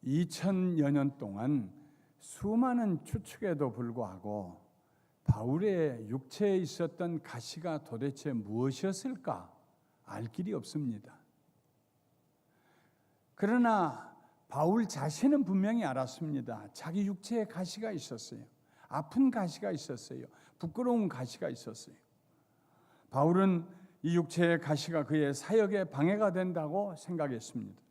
2000여 년 동안 수많은 추측에도 불구하고 바울의 육체에 있었던 가시가 도대체 무엇이었을까 알 길이 없습니다. 그러나 바울 자신은 분명히 알았습니다. 자기 육체에 가시가 있었어요. 아픈 가시가 있었어요. 부끄러운 가시가 있었어요. 바울은 이 육체의 가시가 그의 사역에 방해가 된다고 생각했습니다.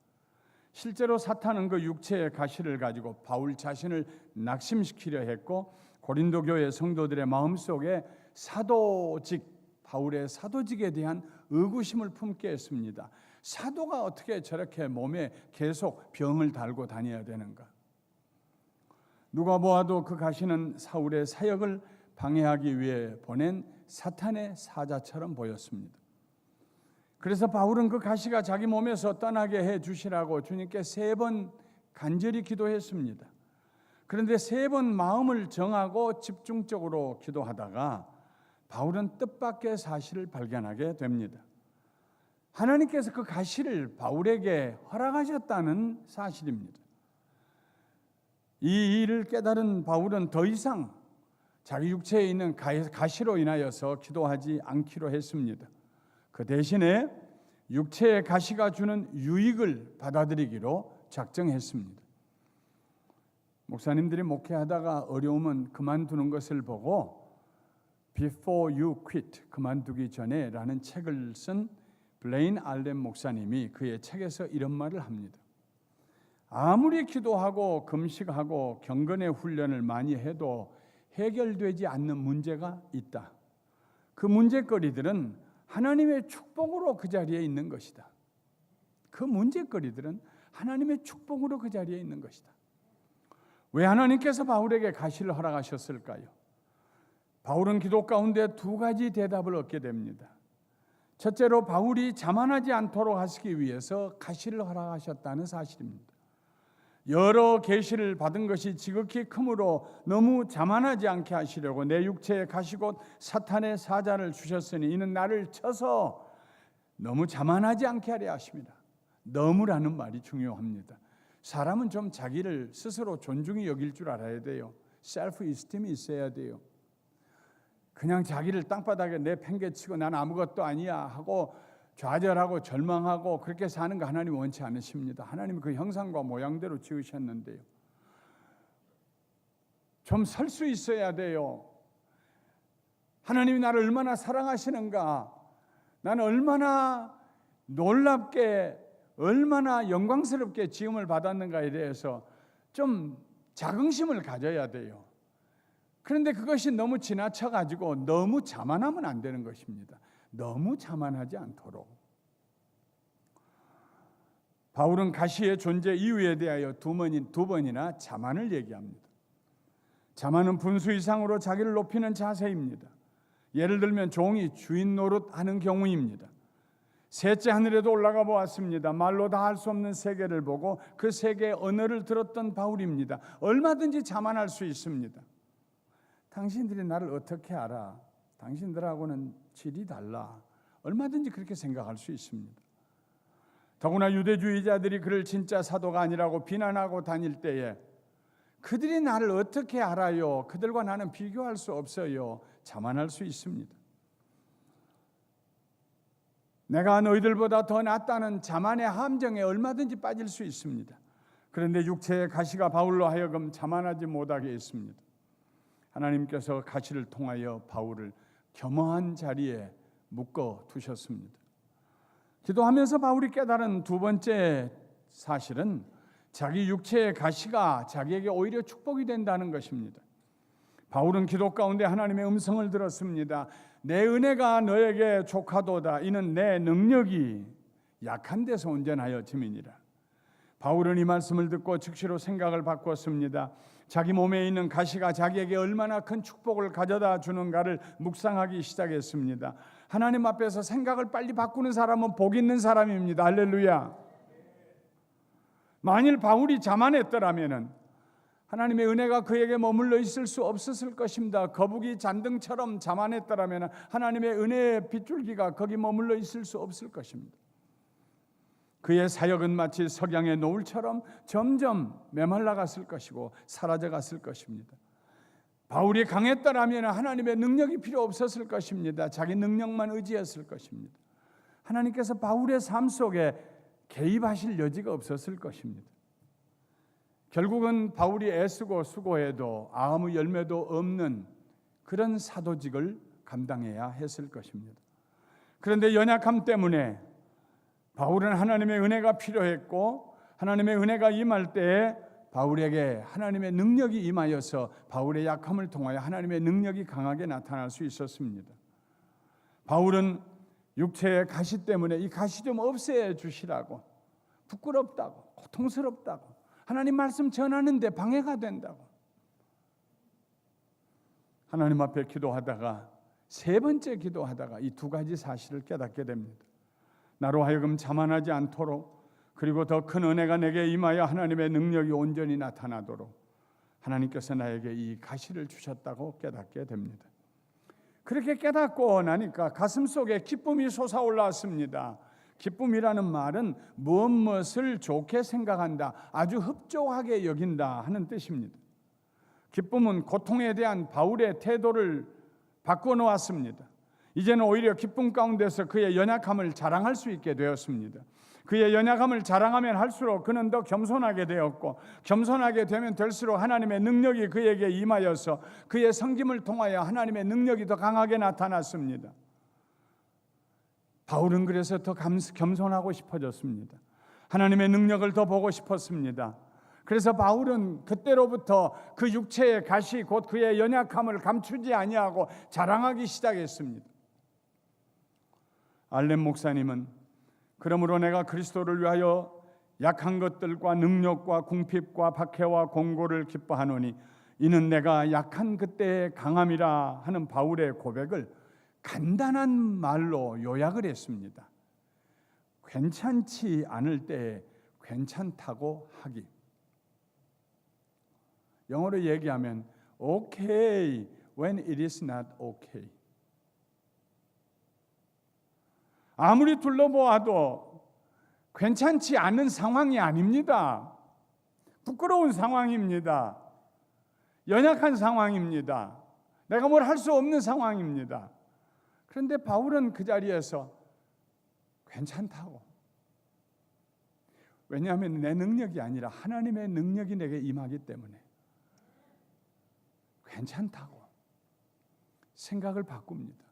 실제로 사탄은 그 육체의 가시를 가지고 바울 자신을 낙심시키려 했고 고린도 교회 성도들의 마음속에 바울의 사도직에 대한 의구심을 품게 했습니다. 사도가 어떻게 저렇게 몸에 계속 병을 달고 다녀야 되는가? 누가 보아도 그 가시는 사울의 사역을 방해하기 위해 보낸 사탄의 사자처럼 보였습니다. 그래서 바울은 그 가시가 자기 몸에서 떠나게 해 주시라고 주님께 3번 간절히 기도했습니다. 그런데 3번 마음을 정하고 집중적으로 기도하다가 바울은 뜻밖의 사실을 발견하게 됩니다. 하나님께서 그 가시를 바울에게 허락하셨다는 사실입니다. 이 일을 깨달은 바울은 더 이상 자기 육체에 있는 가시로 인하여서 기도하지 않기로 했습니다. 그 대신에 육체의 가시가 주는 유익을 받아들이기로 작정했습니다. 목사님들이 목회하다가 어려우면 그만두는 것을 보고 Before You Quit, 그만두기 전에 라는 책을 쓴 블레인 알렌 목사님이 그의 책에서 이런 말을 합니다. 아무리 기도하고 금식하고 경건의 훈련을 많이 해도 해결되지 않는 문제가 있다. 그 문제거리들은 하나님의 축복으로 그 자리에 있는 것이다. 그 문제거리들은 하나님의 축복으로 그 자리에 있는 것이다. 왜 하나님께서 바울에게 가시를 허락하셨을까요? 바울은 기도 가운데 2가지 대답을 얻게 됩니다. 첫째로 바울이 자만하지 않도록 하시기 위해서 가시를 허락하셨다는 사실입니다. 여러 계시를 받은 것이 지극히 크므로 너무 자만하지 않게 하시려고 내 육체에 가시 곧 사탄의 사자를 주셨으니 이는 나를 쳐서 너무 자만하지 않게 하려 하십니다. 너무라는 말이 중요합니다. 사람은 좀 자기를 스스로 존중히 여길 줄 알아야 돼요. 셀프 이스팀이 있어야 돼요. 그냥 자기를 땅바닥에 내팽개치고 난 아무것도 아니야 하고 좌절하고 절망하고 그렇게 사는 거 하나님 원치 않으십니다. 하나님은 그 형상과 모양대로 지으셨는데요. 좀 설 수 있어야 돼요. 하나님이 나를 얼마나 사랑하시는가, 나는 얼마나 놀랍게 얼마나 영광스럽게 지음을 받았는가에 대해서 좀 자긍심을 가져야 돼요. 그런데 그것이 너무 지나쳐가지고 너무 자만하면 안 되는 것입니다. 너무 자만하지 않도록. 바울은 가시의 존재 이유에 대하여 2번이나 자만을 얘기합니다. 자만은 분수 이상으로 자기를 높이는 자세입니다. 예를 들면 종이 주인 노릇하는 경우입니다. 셋째 하늘에도 올라가 보았습니다. 말로 다 할 수 없는 세계를 보고 그 세계의 언어를 들었던 바울입니다. 얼마든지 자만할 수 있습니다. 당신들이 나를 어떻게 알아? 당신들하고는 질이 달라. 얼마든지 그렇게 생각할 수 있습니다. 더구나 유대주의자들이 그를 진짜 사도가 아니라고 비난하고 다닐 때에 그들이 나를 어떻게 알아요? 그들과 나는 비교할 수 없어요. 자만할 수 있습니다. 내가 너희들보다 더 낫다는 자만의 함정에 얼마든지 빠질 수 있습니다. 그런데 육체의 가시가 바울로 하여금 자만하지 못하게 했습니다. 하나님께서 가시를 통하여 바울을 겸허한 자리에 묶어 두셨습니다. 기도하면서 바울이 깨달은 2번째 사실은 자기 육체의 가시가 자기에게 오히려 축복이 된다는 것입니다. 바울은 기도 가운데 하나님의 음성을 들었습니다. 내 은혜가 너에게 족하도다. 이는 내 능력이 약한 데서 온전하여 짐이니라. 바울은 이 말씀을 듣고 즉시로 생각을 바꿨습니다. 자기 몸에 있는 가시가 자기에게 얼마나 큰 축복을 가져다 주는가를 묵상하기 시작했습니다. 하나님 앞에서 생각을 빨리 바꾸는 사람은 복 있는 사람입니다. 할렐루야. 만일 바울이 자만했더라면 하나님의 은혜가 그에게 머물러 있을 수 없었을 것입니다. 거북이 잔등처럼 자만했더라면 하나님의 은혜의 빗줄기가 거기 머물러 있을 수 없을 것입니다. 그의 사역은 마치 석양의 노을처럼 점점 메말라갔을 것이고 사라져갔을 것입니다. 바울이 강했더라면 하나님의 능력이 필요 없었을 것입니다. 자기 능력만 의지했을 것입니다. 하나님께서 바울의 삶 속에 개입하실 여지가 없었을 것입니다. 결국은 바울이 애쓰고 수고해도 아무 열매도 없는 그런 사도직을 감당해야 했을 것입니다. 그런데 연약함 때문에 바울은 하나님의 은혜가 필요했고, 하나님의 은혜가 임할 때에 바울에게 하나님의 능력이 임하여서 바울의 약함을 통하여 하나님의 능력이 강하게 나타날 수 있었습니다. 바울은 육체의 가시 때문에 이 가시 좀 없애 주시라고, 부끄럽다고, 고통스럽다고, 하나님 말씀 전하는데 방해가 된다고 하나님 앞에 기도하다가 세 번째 기도하다가 이 두 가지 사실을 깨닫게 됩니다. 나로 하여금 자만하지 않도록, 그리고 더 큰 은혜가 내게 임하여 하나님의 능력이 온전히 나타나도록 하나님께서 나에게 이 가시를 주셨다고 깨닫게 됩니다. 그렇게 깨닫고 나니까 가슴 속에 기쁨이 솟아올랐습니다. 기쁨이라는 말은 무엇을 좋게 생각한다, 아주 흡족하게 여긴다 하는 뜻입니다. 기쁨은 고통에 대한 바울의 태도를 바꿔놓았습니다. 이제는 오히려 기쁨 가운데서 그의 연약함을 자랑할 수 있게 되었습니다. 그의 연약함을 자랑하면 할수록 그는 더 겸손하게 되었고, 겸손하게 되면 될수록 하나님의 능력이 그에게 임하여서 그의 섬김을 통하여 하나님의 능력이 더 강하게 나타났습니다. 바울은 그래서 더 겸손하고 싶어졌습니다. 하나님의 능력을 더 보고 싶었습니다. 그래서 바울은 그때로부터 그 육체의 가시 곧 그의 연약함을 감추지 아니하고 자랑하기 시작했습니다. 알렘 목사님은 그러므로 내가 그리스도를 위하여 약한 것들과 능력과 궁핍과 박해와 공고를 기뻐하노니 이는 내가 약한 그때의 강함이라 하는 바울의 고백을 간단한 말로 요약을 했습니다. 괜찮지 않을 때에 괜찮다고 하기. 영어로 얘기하면 okay when it is not okay. 아무리 둘러보아도 괜찮지 않은 상황이 아닙니다. 부끄러운 상황입니다. 연약한 상황입니다. 내가 뭘 할 수 없는 상황입니다. 그런데 바울은 그 자리에서 괜찮다고. 왜냐하면 내 능력이 아니라 하나님의 능력이 내게 임하기 때문에 괜찮다고 생각을 바꿉니다.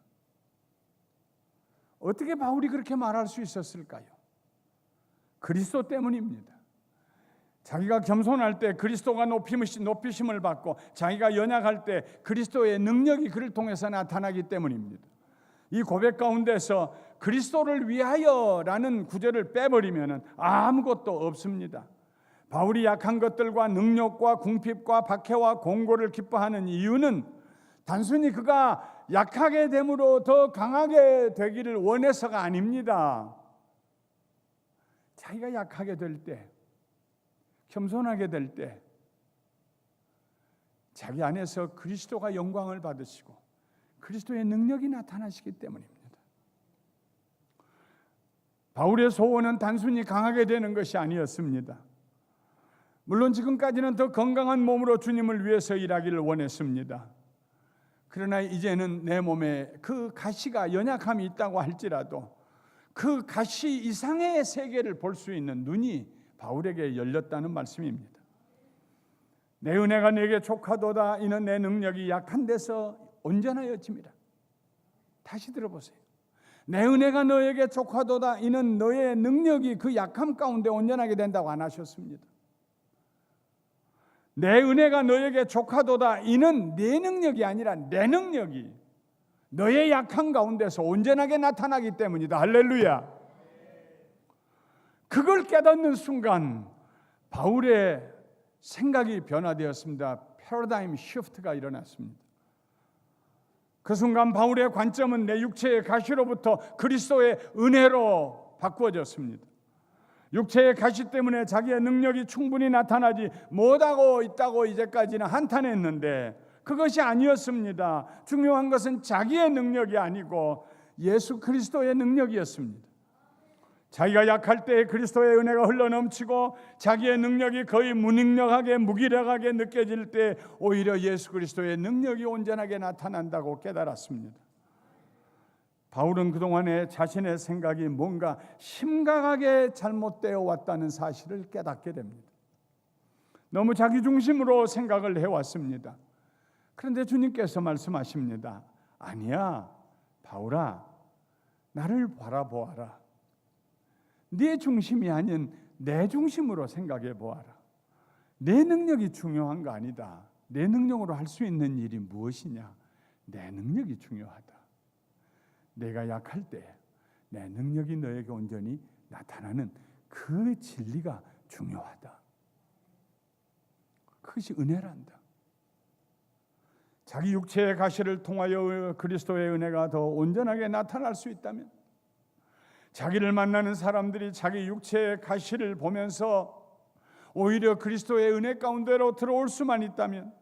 어떻게 바울이 그렇게 말할 수 있었을까요? 그리스도 때문입니다. 자기가 겸손할 때 그리스도가 높이심을 받고, 자기가 연약할 때 그리스도의 능력이 그를 통해서 나타나기 때문입니다. 이 고백 가운데서 그리스도를 위하여라는 구절을 빼버리면 아무것도 없습니다. 바울이 약한 것들과 능력과 궁핍과 박해와 공고를 기뻐하는 이유는 단순히 그가 약하게 됨으로 더 강하게 되기를 원해서가 아닙니다. 자기가 약하게 될 때, 겸손하게 될 때 자기 안에서 그리스도가 영광을 받으시고 그리스도의 능력이 나타나시기 때문입니다. 바울의 소원은 단순히 강하게 되는 것이 아니었습니다. 물론 지금까지는 더 건강한 몸으로 주님을 위해서 일하기를 원했습니다. 그러나 이제는 내 몸에 그 가시가 연약함이 있다고 할지라도 그 가시 이상의 세계를 볼 수 있는 눈이 바울에게 열렸다는 말씀입니다. 내 은혜가 내게 족하도다. 이는 내 능력이 약한 데서 온전하여짐이라. 다시 들어보세요. 내 은혜가 너에게 족하도다. 이는 너의 능력이 그 약함 가운데 온전하게 된다고 안 하셨습니다. 내 은혜가 너에게 족하도다. 이는 네 능력이 아니라 내 능력이 너의 약한 가운데서 온전하게 나타나기 때문이다. 할렐루야. 그걸 깨닫는 순간 바울의 생각이 변화되었습니다. 패러다임 시프트가 일어났습니다. 그 순간 바울의 관점은 내 육체의 가시로부터 그리스도의 은혜로 바꾸어졌습니다. 육체의 가시 때문에 자기의 능력이 충분히 나타나지 못하고 있다고 이제까지는 한탄했는데 그것이 아니었습니다. 중요한 것은 자기의 능력이 아니고 예수 그리스도의 능력이었습니다. 자기가 약할 때 그리스도의 은혜가 흘러넘치고 자기의 능력이 거의 무능력하게 무기력하게 느껴질 때 오히려 예수 그리스도의 능력이 온전하게 나타난다고 깨달았습니다. 바울은 그동안에 자신의 생각이 뭔가 심각하게 잘못되어 왔다는 사실을 깨닫게 됩니다. 너무 자기중심으로 생각을 해왔습니다. 그런데 주님께서 말씀하십니다. 아니야, 바울아, 나를 바라보아라. 네 중심이 아닌 내 중심으로 생각해 보아라. 내 능력이 중요한 거 아니다. 내 능력으로 할 수 있는 일이 무엇이냐? 내 능력이 중요하다. 내가 약할 때 내 능력이 너에게 온전히 나타나는 그 진리가 중요하다. 그것이 은혜란다. 자기 육체의 가시를 통하여 그리스도의 은혜가 더 온전하게 나타날 수 있다면, 자기를 만나는 사람들이 자기 육체의 가시를 보면서 오히려 그리스도의 은혜 가운데로 들어올 수만 있다면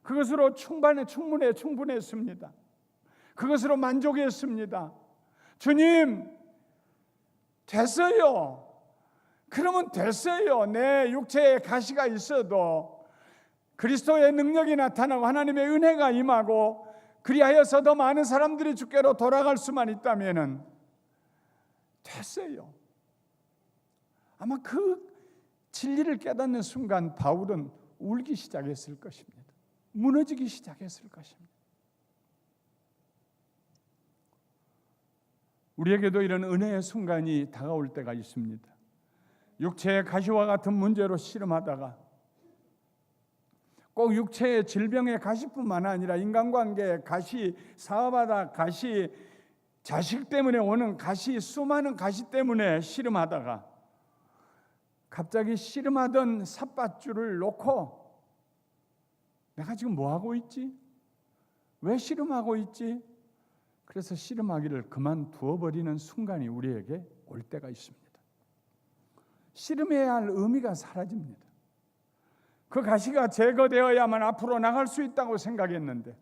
그것으로 충분했습니다. 그것으로 만족했습니다. 주님, 됐어요. 그러면 됐어요. 내 육체에 가시가 있어도 그리스도의 능력이 나타나고 하나님의 은혜가 임하고 그리하여서 더 많은 사람들이 주께로 돌아갈 수만 있다면 됐어요. 아마 그 진리를 깨닫는 순간 바울은 울기 시작했을 것입니다. 무너지기 시작했을 것입니다. 우리에게도 이런 은혜의 순간이 다가올 때가 있습니다. 육체의 가시와 같은 문제로 씨름하다가 꼭 육체의 질병의 가시뿐만 아니라 인간관계의 가시, 사업하다 가시, 자식 때문에 오는 가시, 수많은 가시 때문에 씨름하다가 갑자기 씨름하던 삿밧줄을 놓고 내가 지금 뭐하고 있지? 왜 씨름하고 있지? 그래서 씨름하기를 그만두어 버리는 순간이 우리에게 올 때가 있습니다. 씨름해야 할 의미가 사라집니다. 그 가시가 제거되어야만 앞으로 나갈 수 있다고 생각했는데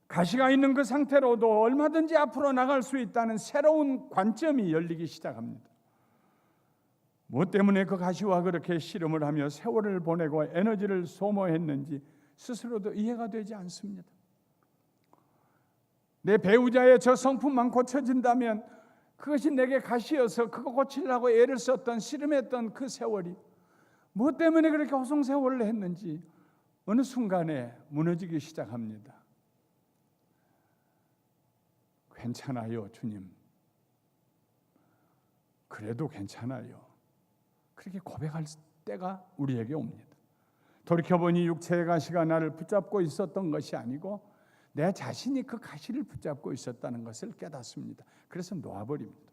가시가 있는 그 상태로도 얼마든지 앞으로 나갈 수 있다는 새로운 관점이 열리기 시작합니다. 무엇 때문에 그 가시와 그렇게 씨름을 하며 세월을 보내고 에너지를 소모했는지 스스로도 이해가 되지 않습니다. 내 배우자의 저 성품만 고쳐진다면 그것이 내게 가시여서 그거 고치려고 애를 썼던 씨름했던 그 세월이 무엇 때문에 그렇게 호송세월을 했는지 어느 순간에 무너지기 시작합니다. 괜찮아요, 주님. 그래도 괜찮아요. 그렇게 고백할 때가 우리에게 옵니다. 돌이켜보니 육체의 가시가 나를 붙잡고 있었던 것이 아니고 내 자신이 그 가시를 붙잡고 있었다는 것을 깨닫습니다. 그래서 놓아버립니다.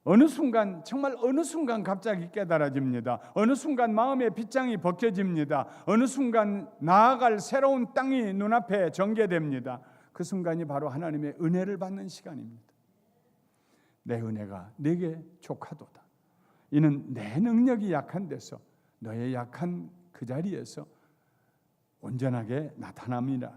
어느 순간, 정말 어느 순간 갑자기 깨달아집니다. 어느 순간 마음의 빗장이 벗겨집니다. 어느 순간 나아갈 새로운 땅이 눈앞에 전개됩니다. 그 순간이 바로 하나님의 은혜를 받는 시간입니다. 내 은혜가 내게 족하도다. 이는 내 능력이 약한 데서 너의 약한 그 자리에서 온전하게 나타남이니라.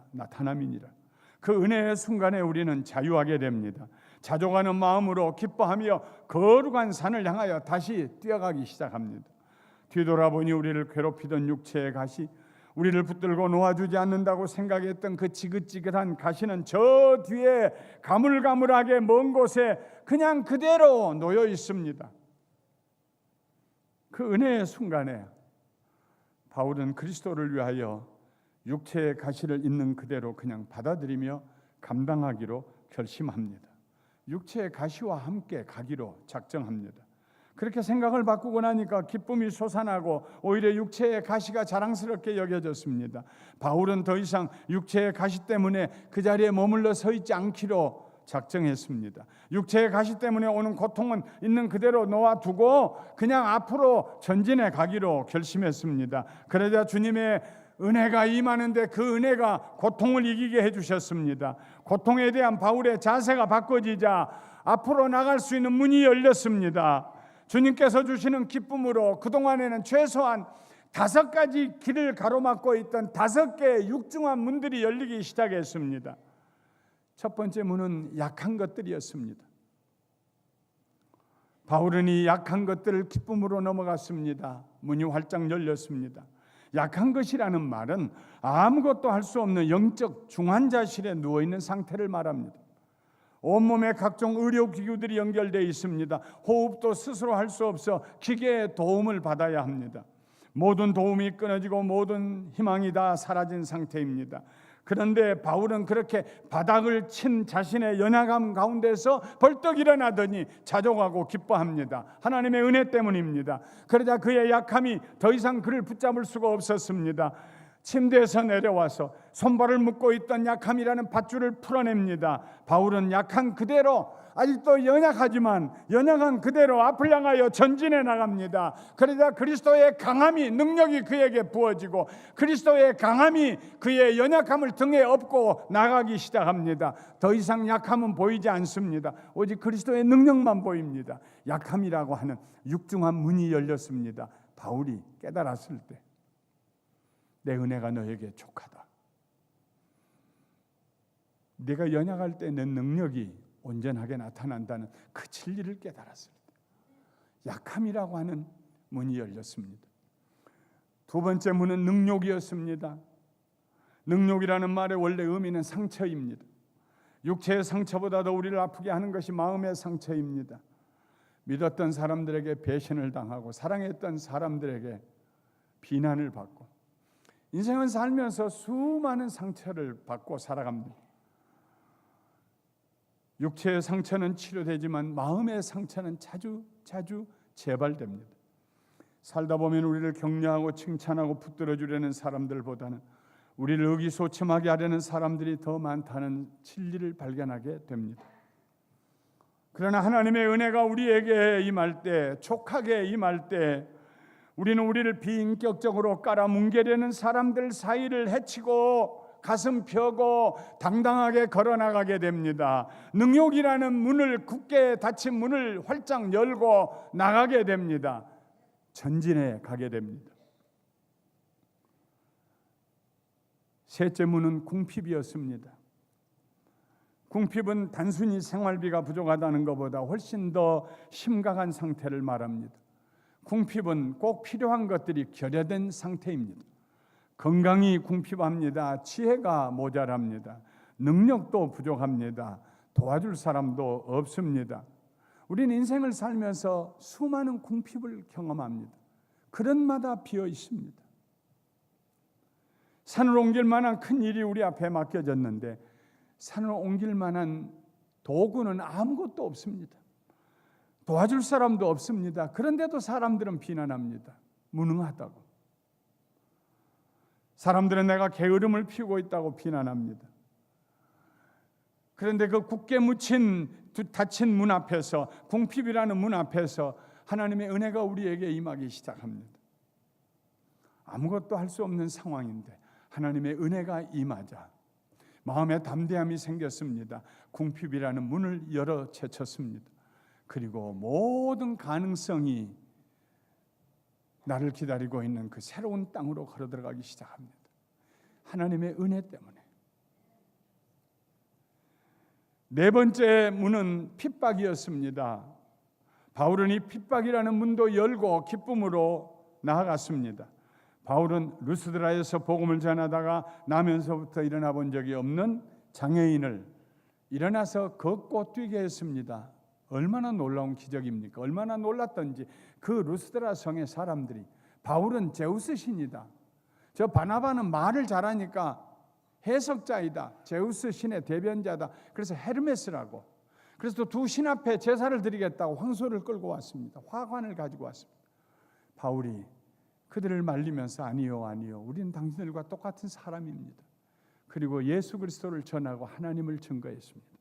그 은혜의 순간에 우리는 자유하게 됩니다. 자족하는 마음으로 기뻐하며 거룩한 산을 향하여 다시 뛰어가기 시작합니다. 뒤돌아보니 우리를 괴롭히던 육체의 가시, 우리를 붙들고 놓아주지 않는다고 생각했던 그 지긋지긋한 가시는 저 뒤에 가물가물하게 먼 곳에 그냥 그대로 놓여 있습니다. 그 은혜의 순간에 바울은 그리스도를 위하여 육체의 가시를 있는 그대로 그냥 받아들이며 감당하기로 결심합니다. 육체의 가시와 함께 가기로 작정합니다. 그렇게 생각을 바꾸고 나니까 기쁨이 솟아나고 오히려 육체의 가시가 자랑스럽게 여겨졌습니다. 바울은 더 이상 육체의 가시 때문에 그 자리에 머물러 서 있지 않기로 작정했습니다. 육체의 가시 때문에 오는 고통은 있는 그대로 놓아두고 그냥 앞으로 전진해 가기로 결심했습니다. 그러자 주님의 은혜가 임하는데 그 은혜가 고통을 이기게 해주셨습니다. 고통에 대한 바울의 자세가 바꿔지자 앞으로 나갈 수 있는 문이 열렸습니다. 주님께서 주시는 기쁨으로 그동안에는 최소한 5가지 길을 가로막고 있던 5개의 육중한 문들이 열리기 시작했습니다. 첫 번째 문은 약한 것들이었습니다. 바울은 이 약한 것들을 기쁨으로 넘어갔습니다. 문이 활짝 열렸습니다. 약한 것이라는 말은 아무것도 할 수 없는 영적 중환자실에 누워있는 상태를 말합니다. 온몸에 각종 의료기구들이 연결되어 있습니다. 호흡도 스스로 할 수 없어 기계의 도움을 받아야 합니다. 모든 도움이 끊어지고 모든 희망이 다 사라진 상태입니다. 그런데 바울은 그렇게 바닥을 친 자신의 연약함 가운데서 벌떡 일어나더니 자족하고 기뻐합니다. 하나님의 은혜 때문입니다. 그러자 그의 약함이 더 이상 그를 붙잡을 수가 없었습니다. 침대에서 내려와서 손발을 묶고 있던 약함이라는 밧줄을 풀어냅니다. 바울은 약한 그대로, 아직도 연약하지만 연약한 그대로 앞을 향하여 전진해 나갑니다. 그러자 그리스도의 강함이, 능력이 그에게 부어지고 그리스도의 강함이 그의 연약함을 등에 업고 나가기 시작합니다. 더 이상 약함은 보이지 않습니다. 오직 그리스도의 능력만 보입니다. 약함이라고 하는 육중한 문이 열렸습니다. 바울이 깨달았을 때, 내 은혜가 너에게 족하다. 내가 연약할 때 내 능력이 온전하게 나타난다는 그 진리를 깨달았을 때 약함이라고 하는 문이 열렸습니다. 두 번째 문은 능욕이었습니다. 능욕이라는 말의 원래 의미는 상처입니다. 육체의 상처보다도 우리를 아프게 하는 것이 마음의 상처입니다. 믿었던 사람들에게 배신을 당하고 사랑했던 사람들에게 비난을 받고 인생은 살면서 수많은 상처를 받고 살아갑니다. 육체의 상처는 치료되지만 마음의 상처는 자주 재발됩니다. 살다 보면 우리를 격려하고 칭찬하고 붙들어 주려는 사람들보다는 우리를 의기소침하게 하려는 사람들이 더 많다는 진리를 발견하게 됩니다. 그러나 하나님의 은혜가 우리에게 임할 때, 촉하게 임할 때, 우리는 우리를 비인격적으로 깔아뭉개려는 사람들 사이를 헤치고 가슴 펴고 당당하게 걸어나가게 됩니다. 능욕이라는 문을, 굳게 닫힌 문을 활짝 열고 나가게 됩니다. 전진해 가게 됩니다. 셋째 문은 궁핍이었습니다. 궁핍은 단순히 생활비가 부족하다는 것보다 훨씬 더 심각한 상태를 말합니다. 궁핍은 꼭 필요한 것들이 결여된 상태입니다. 건강이 궁핍합니다. 지혜가 모자랍니다. 능력도 부족합니다. 도와줄 사람도 없습니다. 우리는 인생을 살면서 수많은 궁핍을 경험합니다. 그런마다 비어 있습니다. 산을 옮길 만한 큰 일이 우리 앞에 맡겨졌는데 산을 옮길 만한 도구는 아무것도 없습니다. 도와줄 사람도 없습니다. 그런데도 사람들은 비난합니다. 무능하다고. 사람들은 내가 게으름을 피우고 있다고 비난합니다. 그런데 그 굳게 닫힌 문 앞에서, 궁핍이라는 문 앞에서 하나님의 은혜가 우리에게 임하기 시작합니다. 아무것도 할 수 없는 상황인데 하나님의 은혜가 임하자 마음에 담대함이 생겼습니다. 궁핍이라는 문을 열어 제쳤습니다. 그리고 모든 가능성이 나를 기다리고 있는 그 새로운 땅으로 걸어 들어가기 시작합니다. 하나님의 은혜 때문에. 네 번째 문은 핍박이었습니다. 바울은 이 핍박이라는 문도 열고 기쁨으로 나아갔습니다. 바울은 루스드라에서 복음을 전하다가 나면서부터 일어나 본 적이 없는 장애인을 일어나서 걷고 뛰게 했습니다. 얼마나 놀라운 기적입니까? 얼마나 놀랐던지. 그 루스드라 성의 사람들이, 바울은 제우스 신이다, 저 바나바는 말을 잘하니까 해석자이다, 제우스 신의 대변자다, 그래서 헤르메스라고, 그래서 또 두 신 앞에 제사를 드리겠다고 황소를 끌고 왔습니다. 화관을 가지고 왔습니다. 바울이 그들을 말리면서 아니요 우리는 당신들과 똑같은 사람입니다. 그리고 예수 그리스도를 전하고 하나님을 증거했습니다.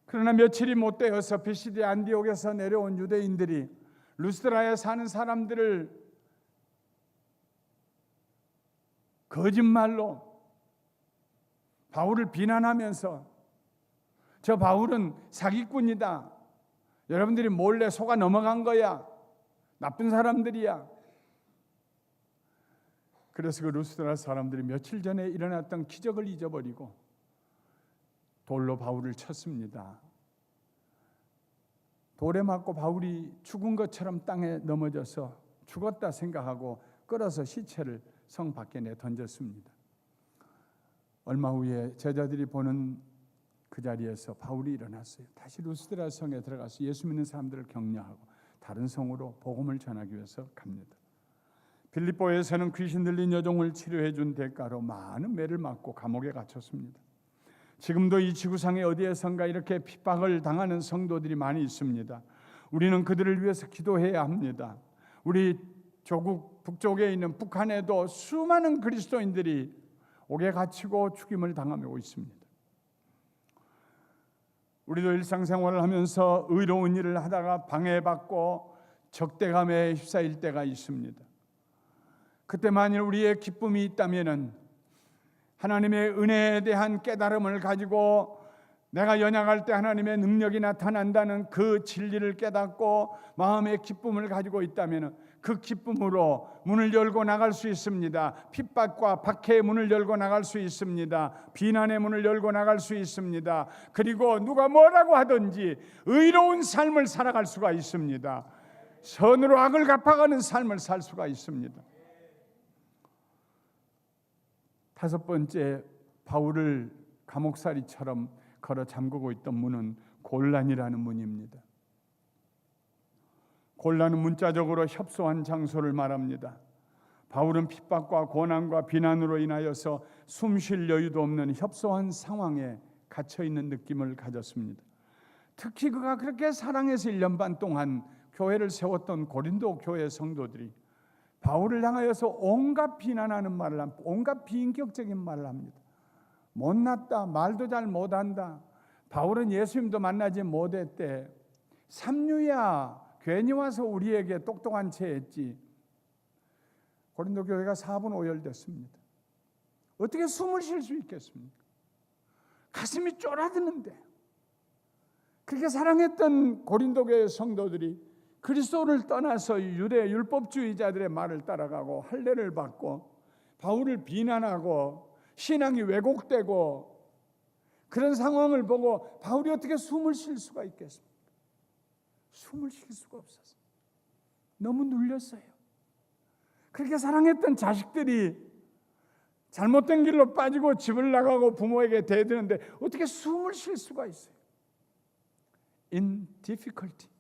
그러나 며칠이 못 되어서 비시디 안디옥에서 내려온 유대인들이 루스드라에 사는 사람들을 거짓말로 바울을 비난하면서 저 바울은 사기꾼이다, 여러분들이 몰래 속아 넘어간 거야, 나쁜 사람들이야. 그래서 그 루스드라 사람들이 며칠 전에 일어났던 기적을 잊어버리고 돌로 바울을 쳤습니다. 돌에 맞고 바울이 죽은 것처럼 땅에 넘어져서 죽었다 생각하고 끌어서 시체를 성 밖에 내 던졌습니다. 얼마 후에 제자들이 보는 그 자리에서 바울이 일어났어요. 다시 루스드라 성에 들어가서 예수 믿는 사람들을 격려하고 다른 성으로 복음을 전하기 위해서 갑니다. 빌립보에서는 귀신 들린 여종을 치료해 준 대가로 많은 매를 맞고 감옥에 갇혔습니다. 지금도 이 지구상에 어디에선가 이렇게 핍박을 당하는 성도들이 많이 있습니다. 우리는 그들을 위해서 기도해야 합니다. 우리 조국 북쪽에 있는 북한에도 수많은 그리스도인들이 옥에 갇히고 죽임을 당하고 있습니다. 우리도 일상생활을 하면서 의로운 일을 하다가 방해받고 적대감에 휩싸일 때가 있습니다. 그때 만일 우리의 기쁨이 있다면은 하나님의 은혜에 대한 깨달음을 가지고 내가 연약할 때 하나님의 능력이 나타난다는 그 진리를 깨닫고 마음의 기쁨을 가지고 있다면 그 기쁨으로 문을 열고 나갈 수 있습니다. 핍박과 박해의 문을 열고 나갈 수 있습니다. 비난의 문을 열고 나갈 수 있습니다. 그리고 누가 뭐라고 하든지 의로운 삶을 살아갈 수가 있습니다. 선으로 악을 갚아가는 삶을 살 수가 있습니다. 다섯 번째, 바울을 감옥살이처럼 걸어 잠그고 있던 문은 곤란이라는 문입니다. 곤란은 문자적으로 협소한 장소를 말합니다. 바울은 핍박과 고난과 비난으로 인하여서 숨 쉴 여유도 없는 협소한 상황에 갇혀 있는 느낌을 가졌습니다. 특히 그가 그렇게 사랑해서 1년 반 동안 교회를 세웠던 고린도 교회 성도들이 바울을 향하여서 온갖 비난하는 말을 합니다. 온갖 비인격적인 말을 합니다. 못났다, 말도 잘 못한다. 바울은 예수님도 만나지 못했대. 삼류야, 괜히 와서 우리에게 똑똑한 채 했지. 고린도 교회가 4분 오열됐습니다. 어떻게 숨을 쉴 수 있겠습니까? 가슴이 쫄아드는데. 그렇게 사랑했던 고린도 교회 성도들이 그리스도를 떠나서 유대 율법주의자들의 말을 따라가고 할례를 받고 바울을 비난하고 신앙이 왜곡되고 그런 상황을 보고 바울이 어떻게 숨을 쉴 수가 있겠습니까? 숨을 쉴 수가 없었어요. 너무 눌렸어요. 그렇게 사랑했던 자식들이 잘못된 길로 빠지고 집을 나가고 부모에게 대드는데 어떻게 숨을 쉴 수가 있어요? In difficulty,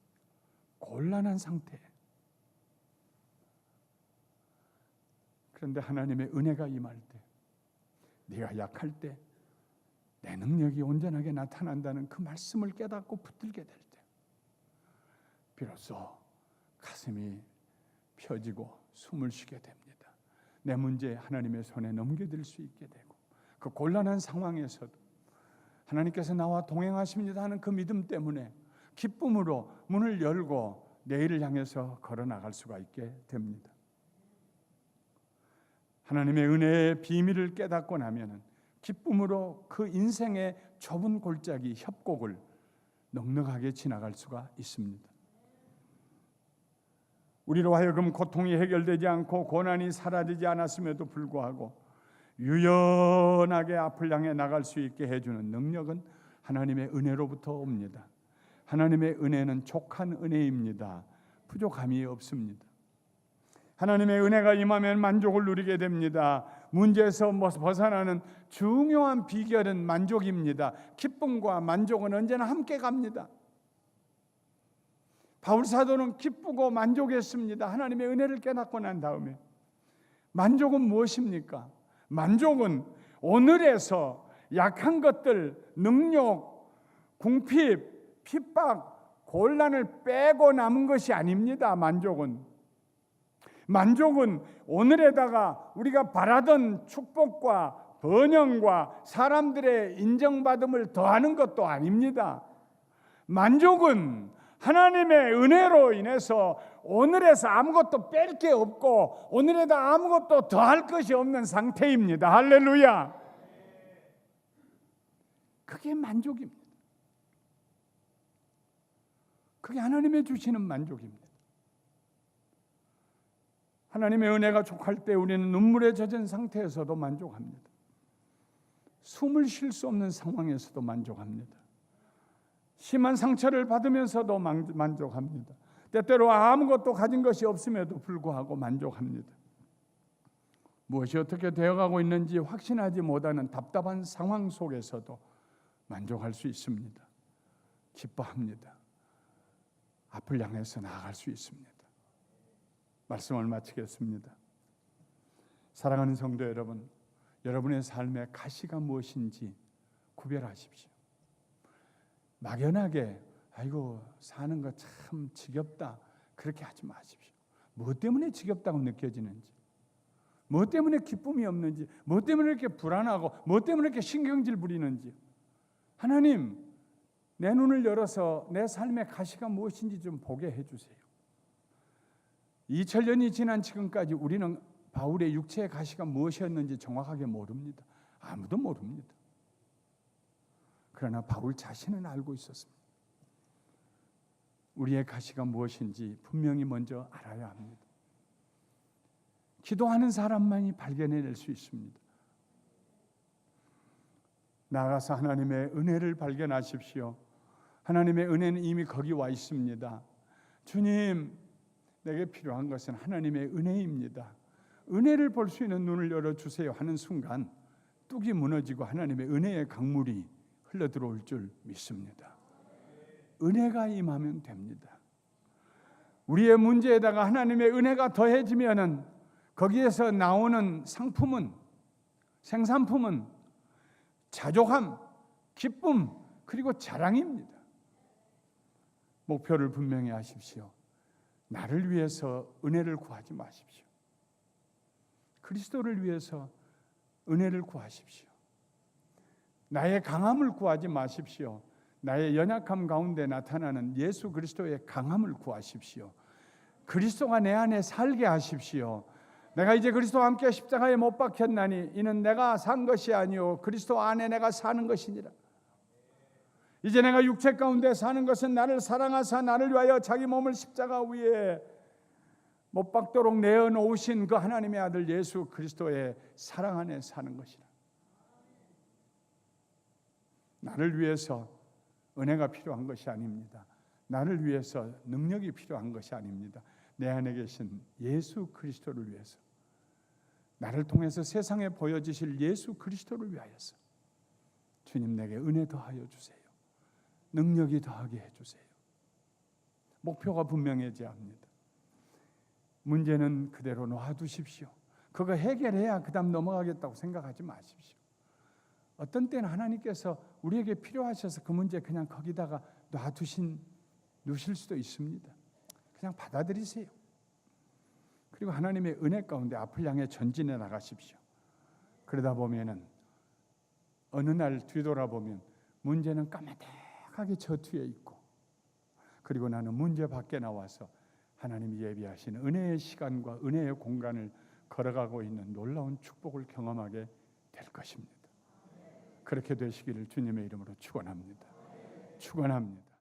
곤란한 상태. 그런데 하나님의 은혜가 임할 때, 네가 약할 때 내 능력이 온전하게 나타난다는 그 말씀을 깨닫고 붙들게 될 때, 비로소 가슴이 펴지고 숨을 쉬게 됩니다. 내 문제 하나님의 손에 넘겨드릴 수 있게 되고, 그 곤란한 상황에서도 하나님께서 나와 동행하십니다 하는 그 믿음 때문에 기쁨으로 문을 열고 내일을 향해서 걸어나갈 수가 있게 됩니다. 하나님의 은혜의 비밀을 깨닫고 나면 기쁨으로 그 인생의 좁은 골짜기 협곡을 넉넉하게 지나갈 수가 있습니다. 우리로 하여금 고통이 해결되지 않고 고난이 사라지지 않았음에도 불구하고 유연하게 앞을 향해 나갈 수 있게 해주는 능력은 하나님의 은혜로부터 옵니다. 하나님의 은혜는 족한 은혜입니다. 부족함이 없습니다. 하나님의 은혜가 임하면 만족을 누리게 됩니다. 문제에서 벗어나는 중요한 비결은 만족입니다. 기쁨과 만족은 언제나 함께 갑니다. 바울 사도는 기쁘고 만족했습니다. 하나님의 은혜를 깨닫고 난 다음에. 만족은 무엇입니까? 만족은 오늘에서 약한 것들, 능욕, 궁핍, 핍박, 곤란을 빼고 남은 것이 아닙니다. 만족은 오늘에다가 우리가 바라던 축복과 번영과 사람들의 인정받음을 더하는 것도 아닙니다. 만족은 하나님의 은혜로 인해서 오늘에서 아무것도 뺄 게 없고 오늘에다 아무것도 더할 것이 없는 상태입니다. 할렐루야. 그게 만족입니다. 그게 하나님의 주시는 만족입니다. 하나님의 은혜가 족할 때 우리는 눈물에 젖은 상태에서도 만족합니다. 숨을 쉴 수 없는 상황에서도 만족합니다. 심한 상처를 받으면서도 만족합니다. 때때로 아무것도 가진 것이 없음에도 불구하고 만족합니다. 무엇이 어떻게 되어가고 있는지 확신하지 못하는 답답한 상황 속에서도 만족할 수 있습니다. 기뻐합니다. 앞을 향해서 나아갈 수 있습니다. 말씀을 마치겠습니다. 사랑하는 성도 여러분, 여러분의 삶의 가시가 무엇인지 구별하십시오. 막연하게 아이고 사는 거 참 지겹다 그렇게 하지 마십시오. 무엇 때문에 지겹다고 느껴지는지, 무엇 때문에 기쁨이 없는지, 무엇 때문에 이렇게 불안하고 무엇 때문에 이렇게 신경질 부리는지, 하나님 내 눈을 열어서 내 삶의 가시가 무엇인지 좀 보게 해주세요. 2000년이 지난 지금까지 우리는 바울의 육체의 가시가 무엇이었는지 정확하게 모릅니다. 아무도 모릅니다. 그러나 바울 자신은 알고 있었습니다. 우리의 가시가 무엇인지 분명히 먼저 알아야 합니다. 기도하는 사람만이 발견해낼 수 있습니다. 나아가서 하나님의 은혜를 발견하십시오. 하나님의 은혜는 이미 거기 와 있습니다. 주님, 내게 필요한 것은 하나님의 은혜입니다. 은혜를 볼 수 있는 눈을 열어주세요 하는 순간 뚝이 무너지고 하나님의 은혜의 강물이 흘러들어올 줄 믿습니다. 은혜가 임하면 됩니다. 우리의 문제에다가 하나님의 은혜가 더해지면은 거기에서 나오는 상품은, 생산품은 자족함, 기쁨, 그리고 자랑입니다. 목표를 분명히 하십시오. 나를 위해서 은혜를 구하지 마십시오. 그리스도를 위해서 은혜를 구하십시오. 나의 강함을 구하지 마십시오. 나의 연약함 가운데 나타나는 예수 그리스도의 강함을 구하십시오. 그리스도가 내 안에 살게 하십시오. 내가 이제 그리스도와 함께 십자가에 못 박혔나니 이는 내가 산 것이 아니요 그리스도 안에 내가 사는 것이니라. 이제 내가 육체 가운데 사는 것은 나를 사랑하사 나를 위하여 자기 몸을 십자가 위에 못 박도록 내어놓으신 그 하나님의 아들 예수 그리스도의 사랑 안에 사는 것이라. 나를 위해서 은혜가 필요한 것이 아닙니다. 나를 위해서 능력이 필요한 것이 아닙니다. 내 안에 계신 예수 그리스도를 위해서, 나를 통해서 세상에 보여주실 예수 그리스도를 위하여서 주님 내게 은혜 더하여 주세요. 능력이 더하게 해주세요. 목표가 분명해져야 합니다. 문제는 그대로 놔두십시오. 그거 해결해야 그 다음 넘어가겠다고 생각하지 마십시오. 어떤 때는 하나님께서 우리에게 필요하셔서 그 문제 그냥 거기다가 놓으실 수도 있습니다. 그냥 받아들이세요. 그리고 하나님의 은혜 가운데 앞을 향해 전진해 나가십시오. 그러다 보면은 어느 날 뒤돌아보면 문제는 까마득하게 저 뒤에 있고, 그리고 나는 문제 밖에 나와서 하나님이 예비하신 은혜의 시간과 은혜의 공간을 걸어가고 있는 놀라운 축복을 경험하게 될 것입니다. 그렇게 되시기를 주님의 이름으로 축원합니다. 축원합니다.